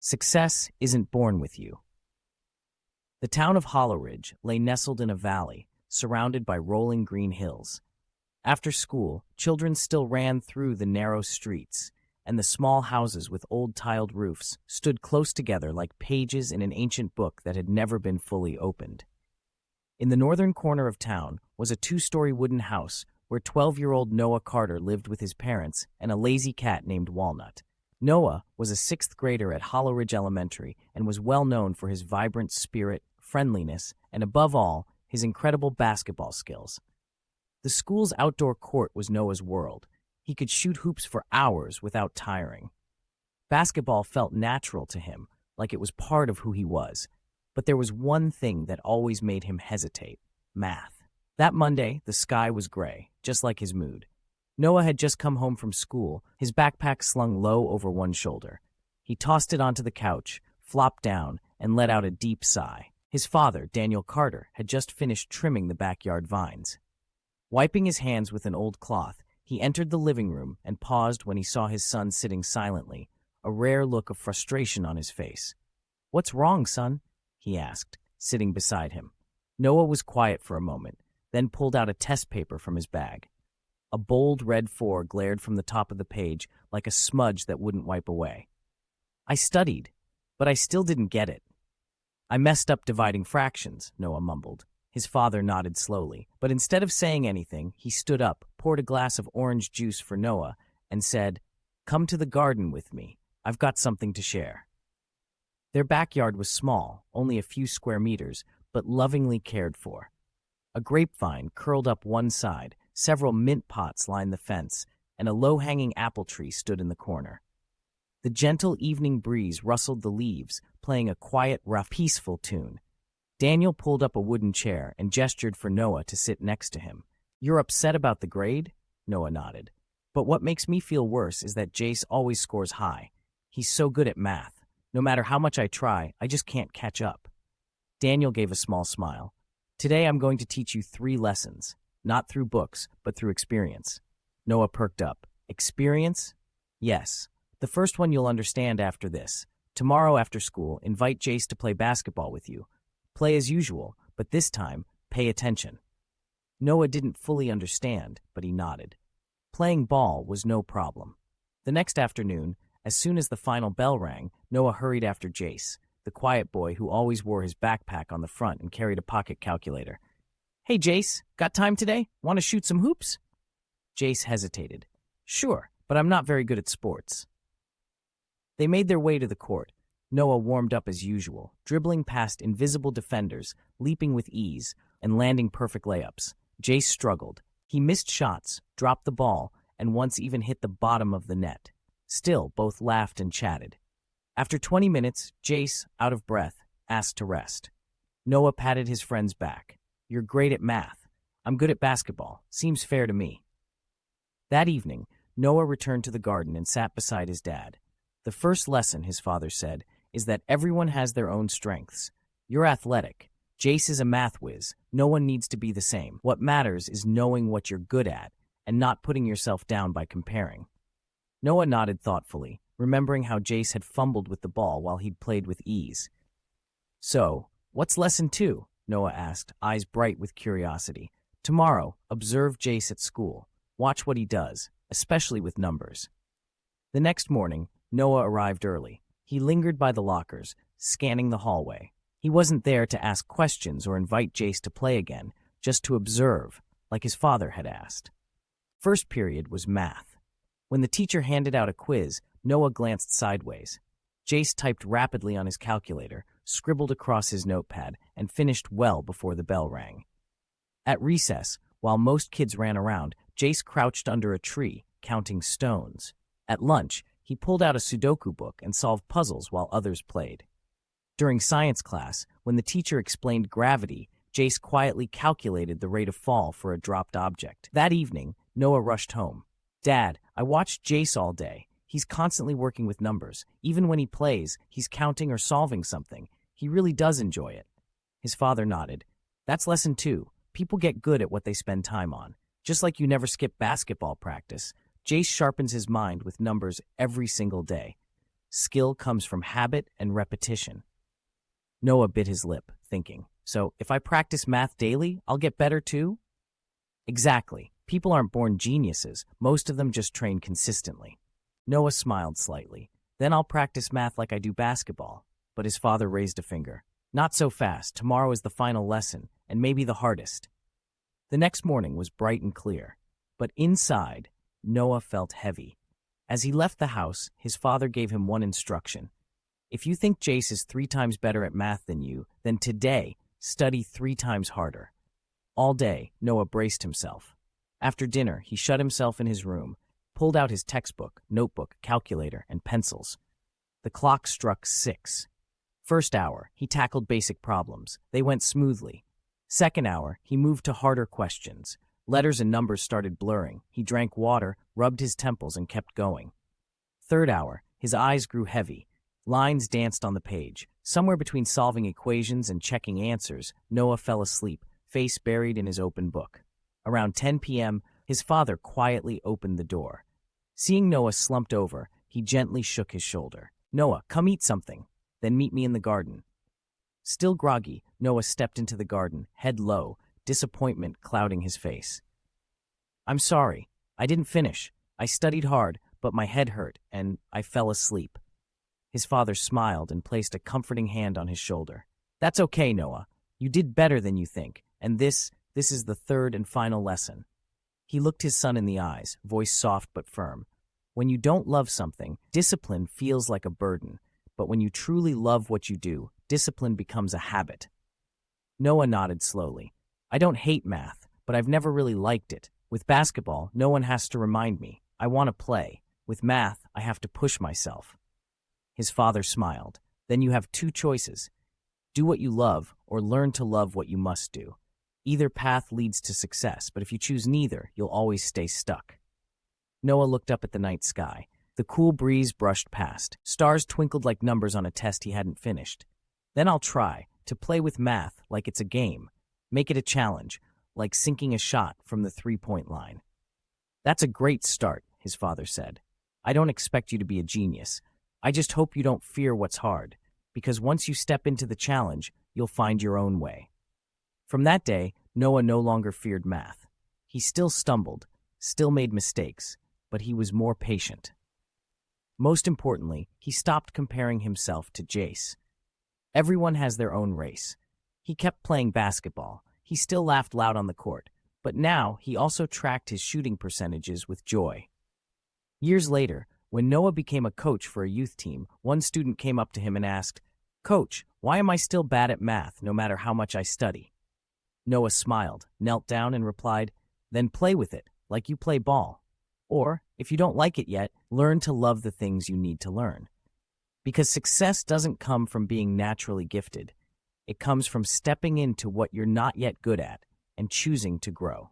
Success isn't born with you. The town of Hollowridge lay nestled in a valley, surrounded by rolling green hills. After school, children still ran through the narrow streets, and the small houses with old tiled roofs stood close together like pages in an ancient book that had never been fully opened. In the northern corner of town was a two-story wooden house where 12-year-old Noah Carter lived with his parents and a lazy cat named Walnut. Noah was a sixth grader at Hollowridge Elementary and was well known for his vibrant spirit, friendliness, and above all, his incredible basketball skills. The school's outdoor court was Noah's world. He could shoot hoops for hours without tiring. Basketball felt natural to him, like it was part of who he was. But there was one thing that always made him hesitate: math. That Monday, the sky was gray, just like his mood. Noah had just come home from school, his backpack slung low over one shoulder. He tossed it onto the couch, flopped down, and let out a deep sigh. His father, Daniel Carter, had just finished trimming the backyard vines. Wiping his hands with an old cloth, he entered the living room and paused when he saw his son sitting silently, a rare look of frustration on his face. "What's wrong, son?" he asked, sitting beside him. Noah was quiet for a moment, then pulled out a test paper from his bag. A bold red 4 glared from the top of the page like a smudge that wouldn't wipe away. "I studied, but I still didn't get it." "I messed up dividing fractions," Noah mumbled. His father nodded slowly, but instead of saying anything, he stood up, poured a glass of orange juice for Noah, and said, "Come to the garden with me. I've got something to share." Their backyard was small, only a few square meters, but lovingly cared for. A grapevine curled up one side, several mint pots lined the fence, and a low-hanging apple tree stood in the corner. The gentle evening breeze rustled the leaves, playing a quiet, rough, peaceful tune. Daniel pulled up a wooden chair and gestured for Noah to sit next to him. "You're upset about the grade?" Noah nodded. "But what makes me feel worse is that Jace always scores high. He's so good at math. No matter how much I try, I just can't catch up." Daniel gave a small smile. "Today I'm going to teach you 3 lessons, not through books, but through experience." Noah perked up. "Experience?" "Yes. The first one you'll understand after this. Tomorrow after school, invite Jace to play basketball with you. Play as usual, but this time, pay attention." Noah didn't fully understand, but he nodded. Playing ball was no problem. The next afternoon, as soon as the final bell rang, Noah hurried after Jace, the quiet boy who always wore his backpack on the front and carried a pocket calculator. "Hey, Jace, got time today? Want to shoot some hoops?" Jace hesitated. "Sure, but I'm not very good at sports." They made their way to the court. Noah warmed up as usual, dribbling past invisible defenders, leaping with ease, and landing perfect layups. Jace struggled. He missed shots, dropped the ball, and once even hit the bottom of the net. Still, both laughed and chatted. After 20 minutes, Jace, out of breath, asked to rest. Noah patted his friend's back. "You're great at math. I'm good at basketball. Seems fair to me." That evening, Noah returned to the garden and sat beside his dad. "The first lesson," his father said, "is that everyone has their own strengths. You're athletic. Jace is a math whiz. No one needs to be the same. What matters is knowing what you're good at and not putting yourself down by comparing." Noah nodded thoughtfully, remembering how Jace had fumbled with the ball while he'd played with ease. "So, what's lesson 2? Noah asked, eyes bright with curiosity. "Tomorrow, observe Jace at school. Watch what he does, especially with numbers." The next morning, Noah arrived early. He lingered by the lockers, scanning the hallway. He wasn't there to ask questions or invite Jace to play again, just to observe, like his father had asked. First period was math. When the teacher handed out a quiz, Noah glanced sideways. Jace typed rapidly on his calculator, scribbled across his notepad, and finished well before the bell rang. At recess, while most kids ran around, Jace crouched under a tree, counting stones. At lunch, he pulled out a Sudoku book and solved puzzles while others played. During science class, when the teacher explained gravity, Jace quietly calculated the rate of fall for a dropped object. That evening, Noah rushed home. "Dad, I watched Jace all day. He's constantly working with numbers. Even when he plays, he's counting or solving something. He really does enjoy it." His father nodded. "That's lesson 2. People get good at what they spend time on. Just like you never skip basketball practice, Jace sharpens his mind with numbers every single day." Skill comes from habit and repetition. Noah bit his lip, thinking, so if I practice math daily, I'll get better too? Exactly. People aren't born geniuses. Most of them just train consistently. Noah smiled slightly. Then I'll practice math like I do basketball. But his father raised a finger. Not so fast. Tomorrow is the final lesson, and maybe the hardest. The next morning was bright and clear. But inside, Noah felt heavy. As he left the house, his father gave him one instruction. If you think Jace is 3 times better at math than you, then today, study 3 times harder. All day, Noah braced himself. After dinner, he shut himself in his room, pulled out his textbook, notebook, calculator, and pencils. The clock struck 6. First hour, he tackled basic problems. They went smoothly. Second hour, he moved to harder questions. Letters and numbers started blurring. He drank water, rubbed his temples, and kept going. Third hour, his eyes grew heavy. Lines danced on the page. Somewhere between solving equations and checking answers, Noah fell asleep, face buried in his open book. Around 10 p.m., his father quietly opened the door. Seeing Noah slumped over, he gently shook his shoulder. Noah, come eat something. Then meet me in the garden. Still groggy, Noah stepped into the garden, head low, disappointment clouding his face. I'm sorry. I didn't finish. I studied hard, but my head hurt, and I fell asleep. His father smiled and placed a comforting hand on his shoulder. That's okay, Noah. You did better than you think, and this is the third and final lesson. He looked his son in the eyes, voice soft but firm. When you don't love something, discipline feels like a burden, but when you truly love what you do, discipline becomes a habit. Noah nodded slowly. I don't hate math, but I've never really liked it. With basketball, no one has to remind me. I want to play. With math, I have to push myself. His father smiled. Then you have 2 choices. Do what you love, or learn to love what you must do. Either path leads to success, but if you choose neither, you'll always stay stuck. Noah looked up at the night sky. The cool breeze brushed past. Stars twinkled like numbers on a test he hadn't finished. Then I'll try to play with math like it's a game. Make it a challenge, like sinking a shot from the 3-point line. That's a great start, his father said. I don't expect you to be a genius. I just hope you don't fear what's hard, because once you step into the challenge, you'll find your own way. From that day, Noah no longer feared math. He still stumbled, still made mistakes, but he was more patient. Most importantly, he stopped comparing himself to Jace. Everyone has their own race. He kept playing basketball. He still laughed loud on the court, but now he also tracked his shooting percentages with joy. Years later, when Noah became a coach for a youth team, one student came up to him and asked, Coach, why am I still bad at math no matter how much I study? Noah smiled, knelt down, and replied, Then play with it, like you play ball. Or, if you don't like it yet, learn to love the things you need to learn. Because success doesn't come from being naturally gifted. It comes from stepping into what you're not yet good at and choosing to grow.